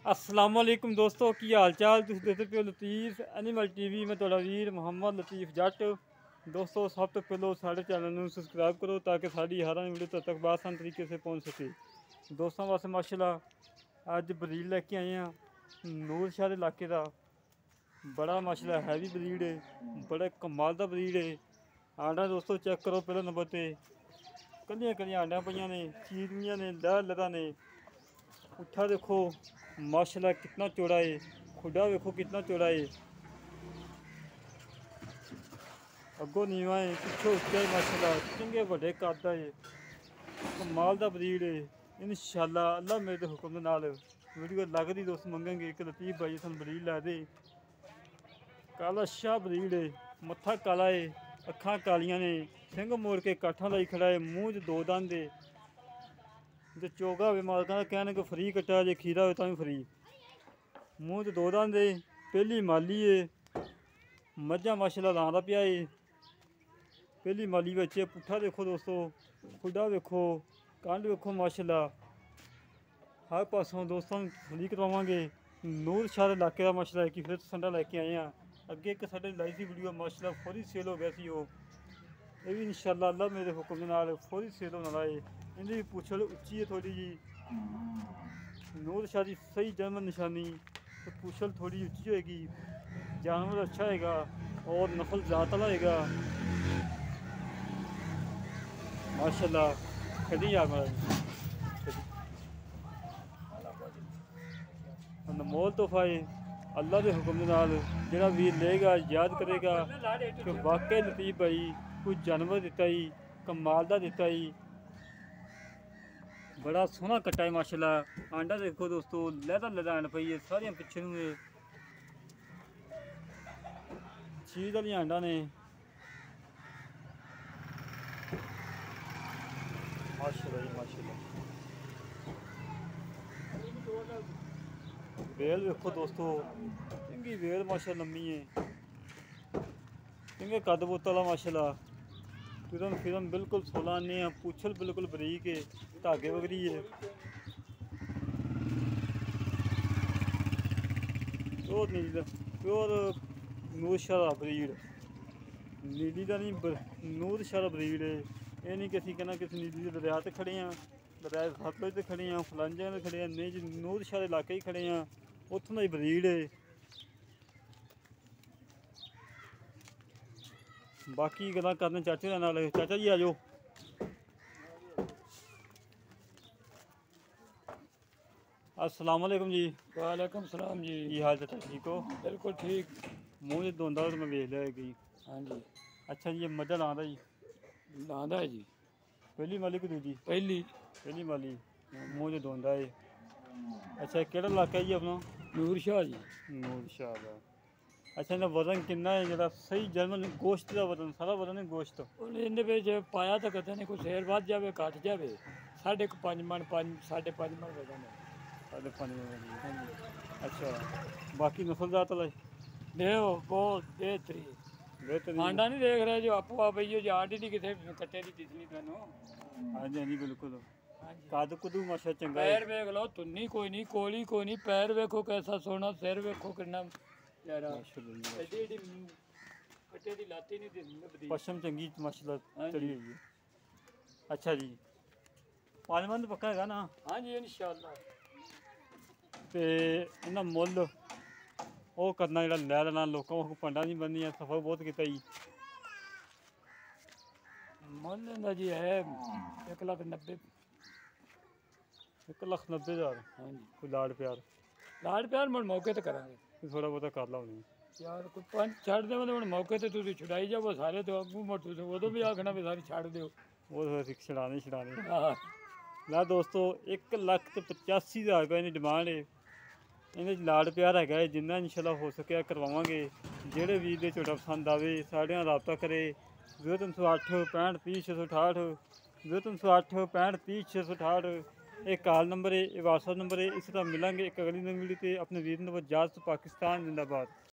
असलामुअलैकुम दोस्तों की हाल चाल तुम देखते पे लतीफ़ एनिमल टीवी में थोड़ा वीर मुहम्मद लतीफ़ जट दोस्तों सब तो पहले साढ़े चैनल में सबसक्राइब करो ताकि साड़ी हर वीडियो तक आसान तरीके से पहुँच सके। दोस्तों वास्ते माशाल्लाह अज ब्रीड लैके आए हैं नूर शाह इलाके का बड़ा माशाल्लाह हैवी ब्रीड है, बड़ा कमाल का ब्रीड है। आंडा दोस्तों चेक करो पहले नंबर पर कलियां कलियां आंडा पईयां ने, चीरनियां ने, लह लदा ने। उठा देखो माशाल्लाह कितना चौड़ा है, खुडा देखो कितना चौड़ा है, अगो नीवा है, पिछो उच्चा है माशाल्लाह, चंगे बड़े कद का है, कमाल का ब्रीड है। इंशाअल्लाह अल्लाह मेरे हुक्म दे नाल वीडियो लगदी दोस्त मंगेंगे कि लतीफ़ भाई सानू ब्रीड ला दे। काला शाह ब्रीड है, मत्था काला है, अखां कालियां ने, सिंह मोड़ के काठा लाई खड़ा है, मूँह च दो दंद है। जो चोगा हो मालका कहने को फ्री कट्टा जो खीरा हो तो भी फ्री। मूँह च दो दंद है, पहली माली है, मझा माशाल्लाह लांदा पिया है, पहली माली बच्चे। पुट्ठा देखो दोस्तों, खुडा देखो, कंड देखो माशाल्लाह, हर पासों दोस्तों फ्री करवावांगे। नूर शाह इलाके का माशाल्लाह कि फिर संडा लैके आए हैं। अगे एक साढ़े लाई सी वीडियो माशाल्लाह फौरी सेल हो गया सी वो, ये भी इंशाअल्लाह अल्लाह मेरे हुक्म के नाल फौरी सेल होने वाला है। इनकी भी पूछल उच्ची है थोड़ी जी, नूर शाह की सही जन्म निशानी तो पूछल थोड़ी उच्ची होएगी, जानवर अच्छा होएगा और नस्ल जात वाला होएगा माशाल्लाह। कदी यार अनमोल तोहफा है अल्लाह के हुक्म के नाल जिहड़ा वीर लेगा याद करेगा कि वाकई लतीफ़ भाई कोई जानवर दिता ही कमाल का दिता ही। बड़ा सोहना कट्टा है माशाल्लाह। आंडा देखो दोस्तों लहदा लहदा आंड पई है, सारियां पिछे नूं चीज वाली आंडा ने माशाल्लाह जी माशाल्लाह। वेल देखो दोस्तों, चंगी वेल माशाल्लाह लम्मी है, चंगे कद बुत वाला माशाल्लाह। तुरम फिरम बिल्कुल 16 आने हैं, पूछल बिल्कुल बरीक है, धागे वगरी है। प्योर नीली प्योर नूर शाह ब्रीड, नीली का नहीं नूर शाह ब्रीड है। ये नहीं कि असीं कहना किसी नीली दरिया ते खड़े हैं, दरिया सतलुज ते खड़े हैं, फलांजा ते खड़े हैं, नहीं जी नूर शाह इलाके ही खड़े हैं, उत्थों का ब्रीड है। बाकी गल्लां करने चाचे दे नाल। चाचा जी आ जाओ। अस्सलाम वालेकुम जी। वालेकुम सलाम जी। की हाल चाचा ठीक हो? बिल्कुल ठीक। मूँह च धोंदा तो मैं वेख लिया गई। हाँ जी अच्छा जी ये मझा लांदा जी, लांदा है जी। पहली माली को दूजी? पहली पहली माली, मूँह च धोंदा है। अच्छा केड़ा इलाका जी अपना? नूर शाह जी। नूर शाह का। अच्छा इनका वजन कितना है जरा सही जर्मन गोश्त का वजन, सारा वजन है गोश्त? इन्हें बिच पाया तो कहते नहीं, कोई शेर बद जाए घट जाए, 5.5 मन 5.5 मन वजन है। 5.5 मन। अच्छा बाकी नस्ल जात वाला देओ बहुत बेहतरी बेहतरीन? आंडा नहीं देख रहे जो आपो आप ही जो आंडी नहीं कितने कट्टे की दिसनी तेनों। हाँ जी हाँ जी बिल्कुल। हाँ जी कद कुदू माशा चंगा है। पैर वेख लो, तुन्नी कोई नहीं, कोली कोई नहीं, पैर वेखो कैसा सोना, सिर वेखो कितना प्यारा, माशाल्लाह एडी एडी कट्टे की लाती नहीं दिसदी। पशम चंगी माशाल्लाह हाँ चढ़ी जी। हुई है। अच्छा जी पालमंद पक्का है ना? हाँ जी इंशाअल्लाह। तो इन्हें मुल वो करना जो लै लेना लोगों को पंडा नहीं बननी, सफर बहुत किया जी। मुल इनका जी है 1,90,000। 1,90,000? हाँ जी कोई लाड़ प्यार लाड़ प्यार मैं मौके तो करांगे थोड़ा बहुत कर ला नहीं यार, कोई 5 छड़ दे मैं मौके तो तुम छुड़ाई जाओ सारे, तो अगू मत उदों भी आखना भी सारी छड़ दो। वो छड़ाने छड़ाने। हाँ ला दोस्तों 1,85,000 रुपये इन्हें डिमांड है। इन्हें लाड़ प्यार है जिन्ना इंशाल्लाह हो सके करवावांगे। जेड़े वीर दे झोटा पसंद आवे साढ़े नाल राबता करे 0308 65 30 668 0308 65 30 668। एक कॉल नंबर है, ये व्हाट्सअप नंबर है। इस तरह मिलेंगे एक अगली नवी वीडियो। अपने वीर नंबर जात पाकिस्तान जिंदाबाद।